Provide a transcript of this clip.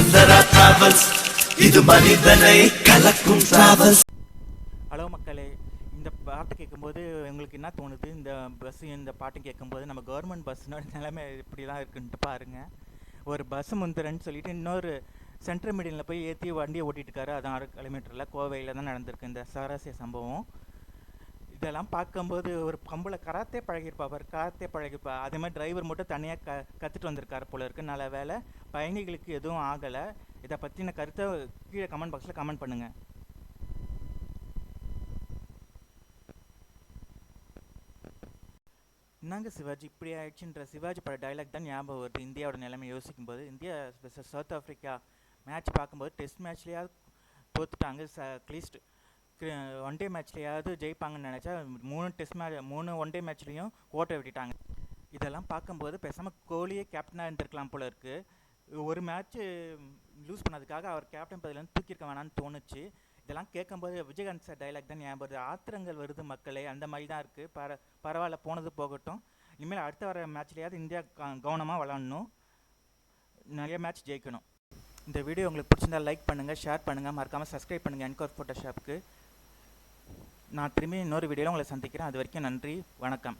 sundara travels இது மனிதனை கலக்கும் travels. ஹலோ மக்களே, இந்த பாட்டு கேட்கும்போது உங்களுக்கு என்ன தோணுது? இந்த பாட்டு கேட்கும்போது நம்ம கவர்மெண்ட் பஸ்ஸோட நிலைமை இப்படிலாம் இருக்குன்ட்டு பாருங்கள். ஒரு பஸ் முந்துறேன்னு சொல்லிட்டு இன்னொரு சென்ட்ரல் மீடியனில் போய் ஏற்றி வண்டியை ஓட்டிகிட்டு இருக்காரு. அது 6 கிலோமீட்டரில் கோவையில் தான் நடந்திருக்கு இந்த சுவாரஸ்ய சம்பவம். இதெல்லாம் பார்க்கும்போது ஒரு கம்பளை கராத்தே பழகிருப்பா. அதே மாதிரி டிரைவர் மட்டும் தனியாக கற்றுட்டு வந்திருக்காரு போல இருக்கு. நல்ல வேலை பயணிகளுக்கு எதுவும் ஆகலை. இதை பற்றின கருத்தை கீழே கமெண்ட் பாக்ஸில் கமெண்ட் பண்ணுங்கள். என்னங்க சிவாஜி இப்படி ஆயிடுச்சுன்ற சிவாஜி பட டைலாக் தான் ஞாபகம் வருது. இந்தியாவோட நிலைமை யோசிக்கும்போது, இந்தியா சவுத் ஆஃப்ரிக்கா மேட்ச் பார்க்கும்போது டெஸ்ட் மேட்ச்லேயாவது தோத்துட்டாங்க. அட்லீஸ்ட் ஒன் டே மேட்ச்லையாவது ஜெயிப்பாங்கன்னு நினச்சா 3 ஒன் டே மேட்ச்லேயும் கோட்டை விட்டுட்டாங்க. இதெல்லாம் பார்க்கும்போது பேசாமல் கோலியே கேப்டனாக இருந்திருக்கலாம் போல இருக்குது. ஒரு மேட்ச்சு லூஸ் பண்ணதுக்காக அவர் கேப்டன் பதிலேருந்து தூக்கியிருக்க வேணான்னு தோணுச்சு. இதெல்லாம் கேட்கும்போது விஜயகாந்த் சார் டைலாக் தான் ஞாபகம் வருது. ஆத்திரங்கள் வருது மக்களே, அந்த மாதிரி தான் இருக்குது. பரவாயில்ல, போனது போகட்டும். இனிமேல் அடுத்த வர மேட்ச்லேயாவது இந்தியா கவனமாக விளாடணும், நிறைய மேட்ச் ஜெயிக்கணும். இந்த வீடியோ உங்களுக்கு பிடிச்சிருந்தால் லைக் பண்ணுங்கள், ஷேர் பண்ணுங்கள், மறக்காமல் சப்ஸ்கிரைப் பண்ணுங்கள் என்கோர் ஃபோட்டோஷாப்புக்கு. நான் திரும்பி இன்னொரு வீடியோவில் உங்களை சந்திக்கிறேன். அது வரைக்கும் நன்றி, வணக்கம்.